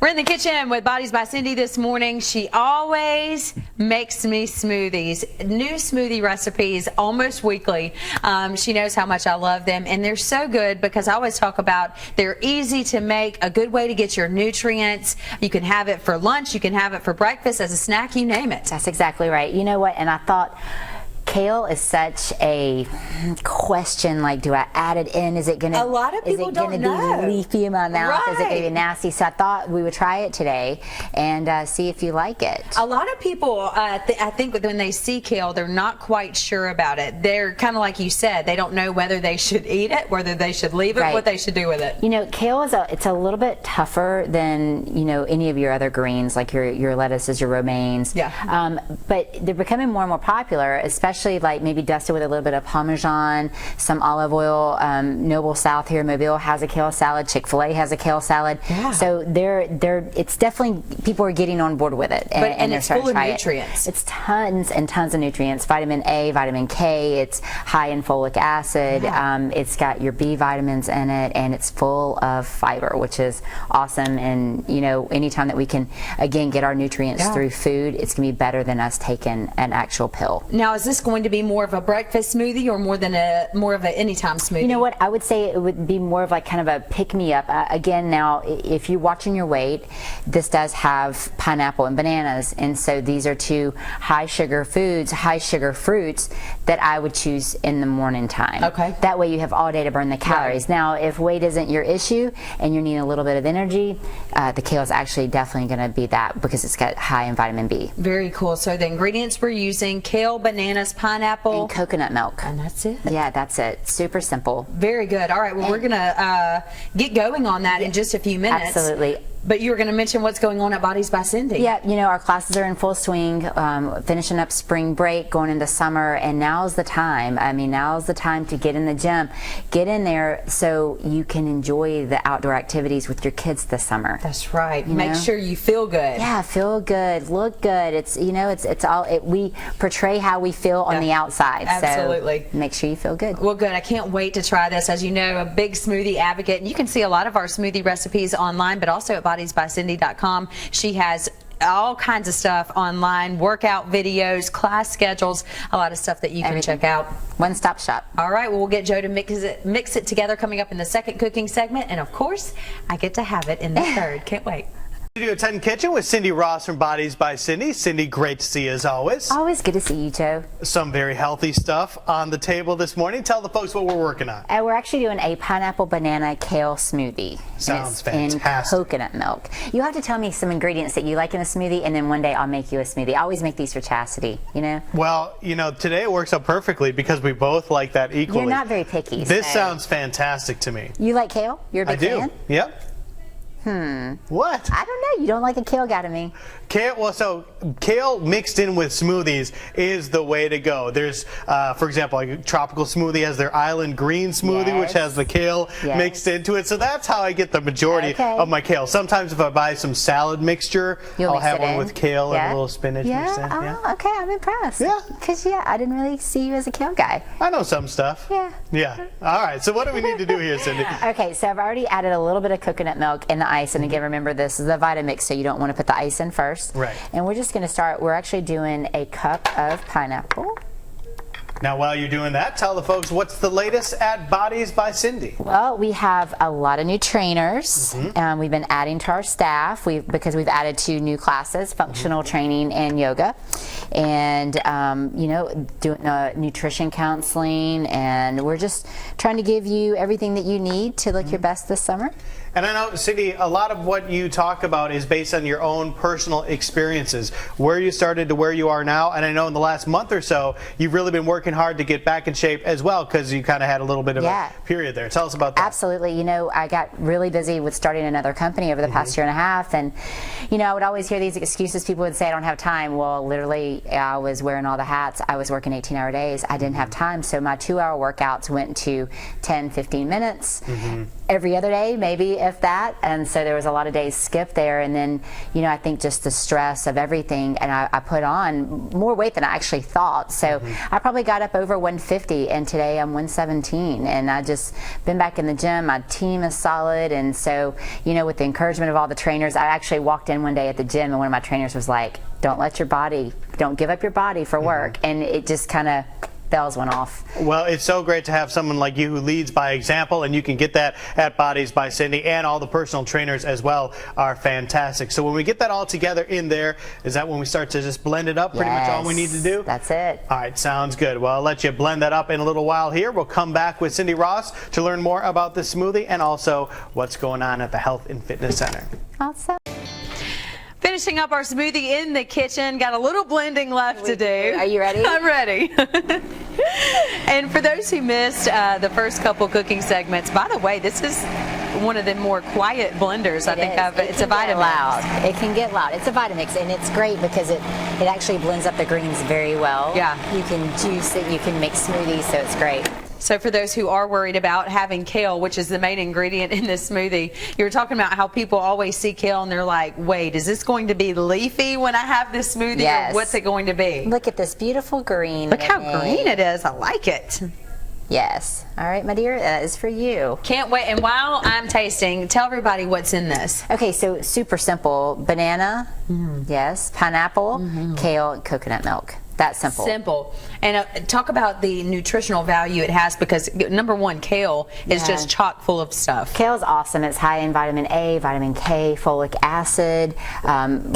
We're in the kitchen with Bodies by Cindy this morning. She always makes me smoothies, new smoothie recipes almost weekly. She knows how much I love them, and they're so good because I always talk about they're easy to make, a good way to get your nutrients. You can have it for lunch, you can have it for breakfast, as a snack, you name it. That's exactly right. You know what? And I thought, kale is such a question, like, do I add it in? Is it gonna, a lot of people don't know. Be leafy in my mouth? Right. Is it gonna be nasty? So I thought we would try it today and see if you like it. A lot of people, I think when they see kale, they're not quite sure about it. They're kind of like you said, they don't know whether they should eat it, whether they should leave it, Right. what they should do with it. You know, kale is it's a little bit tougher than, you know, any of your other greens, like your lettuces, your romaines. Yeah. But they're becoming more and more popular, especially like maybe dusted with a little bit of Parmesan, some olive oil. Noble South here in Mobile has a kale salad. Chick-fil-A has a kale salad. Yeah. So it's definitely, people are getting on board with it, and they're it's starting full to try of nutrients. It's tons and tons of nutrients. Vitamin A, vitamin K. It's high in folic acid. Yeah. It's got your B vitamins in it, and it's full of fiber, which is awesome. And you know, anytime that we can again get our nutrients through food, it's gonna be better than us taking an actual pill. Now, is this going to be more of a breakfast smoothie or more of an anytime smoothie? You know what? I would say it would be more of like kind of a pick-me-up. Again, now, if you're watching your weight, this does have pineapple and bananas, and so these are two high-sugar foods, high-sugar fruits that I would choose in the morning time. Okay. That way you have all day to burn the calories. Right. Now, if weight isn't your issue and you're needing a little bit of energy, the kale is actually definitely going to be that because it's got high in vitamin B. Very cool. So the ingredients we're using: kale, bananas, pineapple, And coconut milk. and that's it. Yeah, that's it. Super simple. Very good. All right. Well, we're gonna get going on that in just a few minutes. Absolutely. But you were going to mention what's going on at Bodies by Cindy. Yeah, you know, our classes are in full swing, finishing up spring break, going into summer, and now's the time. I mean, now's the time to get in the gym. Get in there so you can enjoy the outdoor activities with your kids this summer. That's right. You Make know? sure you feel good. Yeah, feel good, look good. It's, you know, it's all, we portray how we feel on the outside. Absolutely. So make sure you feel good. Well, good. I can't wait to try this. As you know, a big smoothie advocate, and you can see a lot of our smoothie recipes online, but also at bodiesbycindy.com. She has all kinds of stuff online, workout videos, class schedules, a lot of stuff that you can check out. One-stop shop. All right, well, we'll get Joe to mix it together coming up in the second cooking segment, and of course, I get to have it in the third. Can't wait. Studio 10 Kitchen with Cindy Ross from Bodies by Cindy. Cindy, great to see you as always. Always good to see you, Joe. Some very healthy stuff on the table this morning. Tell the folks what we're working on. We're actually doing a pineapple banana kale smoothie. Sounds and it's fantastic. in coconut milk. You have to tell me some ingredients that you like in a smoothie, and then one day I'll make you a smoothie. I always make these for Chastity, you know? Well, you know, today it works out perfectly because we both like that equally. You're not very picky. This so. sounds fantastic to me. You like kale? You're a big fan? Yep. What? I don't know. You don't like a kale guy to me. Kale, well, so kale mixed in with smoothies is the way to go. There's, for example, like a tropical smoothie has their island green smoothie, which has the kale mixed into it. So that's how I get the majority of my kale. Sometimes if I buy some salad mixture, I'll have one with kale and a little spinach mixed in. Oh, okay. I'm impressed. Yeah. Because, I didn't really see you as a kale guy. I know some stuff. Yeah. Yeah. All right. So what do we need to do here, Cindy? Okay, so I've already added a little bit of coconut milk in the ice, and again, remember this is a Vitamix, so you don't want to put the ice in first. Right. And we're just going to start. We're actually doing a cup of pineapple. Now, while you're doing that, tell the folks what's the latest at Bodies by Cindy. Well, we have a lot of new trainers. We've been adding to our staff because we've added 2 new classes, functional training and yoga, and you know, doing nutrition counseling, and we're just trying to give you everything that you need to look your best this summer. And I know, Cindy, a lot of what you talk about is based on your own personal experiences, where you started to where you are now. And I know in the last month or so, you've really been working hard to get back in shape as well, because you kind of had a little bit of a period there. Tell us about that. Absolutely. You know, I got really busy with starting another company over the past year and a half. And, you know, I would always hear these excuses. People would say, I don't have time. Well, literally, I was wearing all the hats. I was working 18-hour days. I didn't have time. So my 2-hour workouts went to 10, 15 minutes. Every other day, maybe if that. And so there was a lot of days skipped there. And then, you know, I think just the stress of everything, and I put on more weight than I actually thought. So I probably got up over 150, and today I'm 117. And I just been back in the gym. My team is solid. And so, you know, with the encouragement of all the trainers, I actually walked in one day at the gym, and one of my trainers was like, don't give up your body for work. And it just kind of, bells went off. Well, it's so great to have someone like you who leads by example, and you can get that at Bodies by Cindy, and all the personal trainers as well are fantastic. So when we get that all together in there, is that when we start to just blend it up? Pretty much all we need to do? That's it. All right, sounds good. Well, I'll let you blend that up in a little while here. We'll come back with Cindy Ross to learn more about the smoothie and also what's going on at the Health and Fitness Center. Awesome. Finishing up our smoothie in the kitchen. Got a little blending left to do. Are you ready? I'm ready. And for those who missed the first couple cooking segments, by the way, this is one of the more quiet blenders I think of. It's a Vitamix. It can get loud. It's a Vitamix, and it's great because it actually blends up the greens very well. Yeah. You can juice it, you can make smoothies, so it's great. So for those who are worried about having kale, which is the main ingredient in this smoothie, you were talking about how people always see kale and they're like, wait, is this going to be leafy when I have this smoothie? Yes. Or what's it going to be? Look at this beautiful green. Look how green it is. I like it. Yes. All right, my dear, that is for you. Can't wait. And while I'm tasting, tell everybody what's in this. Okay, so super simple. Banana, yes, pineapple, kale, and coconut milk. That simple. Simple. And talk about the nutritional value it has, because number one, kale is just chock full of stuff. Kale is awesome. It's high in vitamin A, vitamin K, folic acid,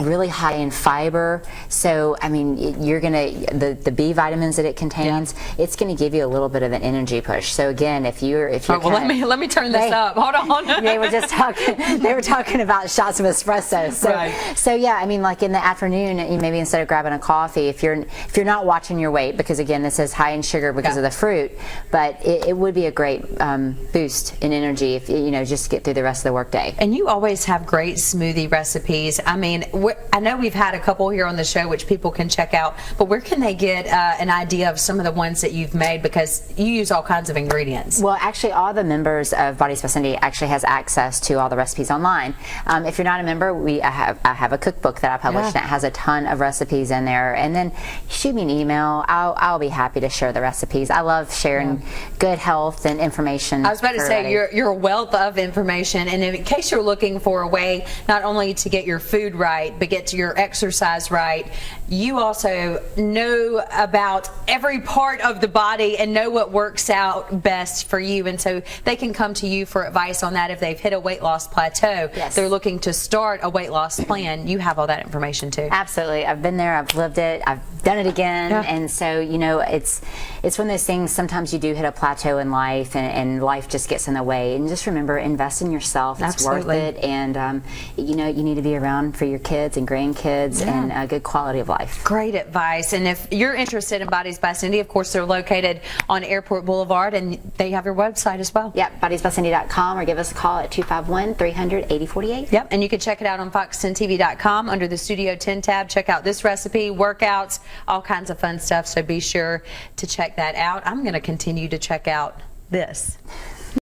really high in fiber. So, I mean, you're gonna the B vitamins that it contains. It's gonna give you a little bit of an energy push. So again, if you're well, let me turn this up. Hold on. They were just talking. They were talking about shots of espresso. So, so yeah, I mean, like in the afternoon, maybe instead of grabbing a coffee, if you're not watching your weight, because again, this is high in sugar because of the fruit, but it would be a great boost in energy if you know, just get through the rest of the workday. And you always have great smoothie recipes. I mean, I know we've had a couple here on the show which people can check out, but where can they get an idea of some of the ones that you've made, because you use all kinds of ingredients? Well, actually, all the members of Bodies by Cindy actually has access to all the recipes online. If you're not a member, I have a cookbook that I published that has a ton of recipes in there, and then shoot me an email. I'll be happy to share the recipes. I love sharing good health and information. I was about to say, you're a wealth of information, and in case you're looking for a way not only to get your food right, but get to your exercise right, you also know about every part of the body and know what works out best for you, and so they can come to you for advice on that if they've hit a weight loss plateau. They're looking to start a weight loss plan. You have all that information too. Absolutely. I've been there, I've lived it, I've done it again, and so, you know, it's one of those things, sometimes you do hit a plateau in life, and life just gets in the way, and just remember, invest in yourself. It's worth it, and you know, you need to be around for your kids and grandkids and a good quality of life. Great advice. And if you're interested in Bodies by Cindy, of course, they're located on Airport Boulevard, and they have your website as well. Yep, bodiesbycindy.com, or give us a call at 251-300-8048. Yep, and you can check it out on fox10tv.com under the Studio 10 tab. Check out this recipe, workouts, all kinds of fun stuff, so be sure to check that out. I'm going to continue to check out this.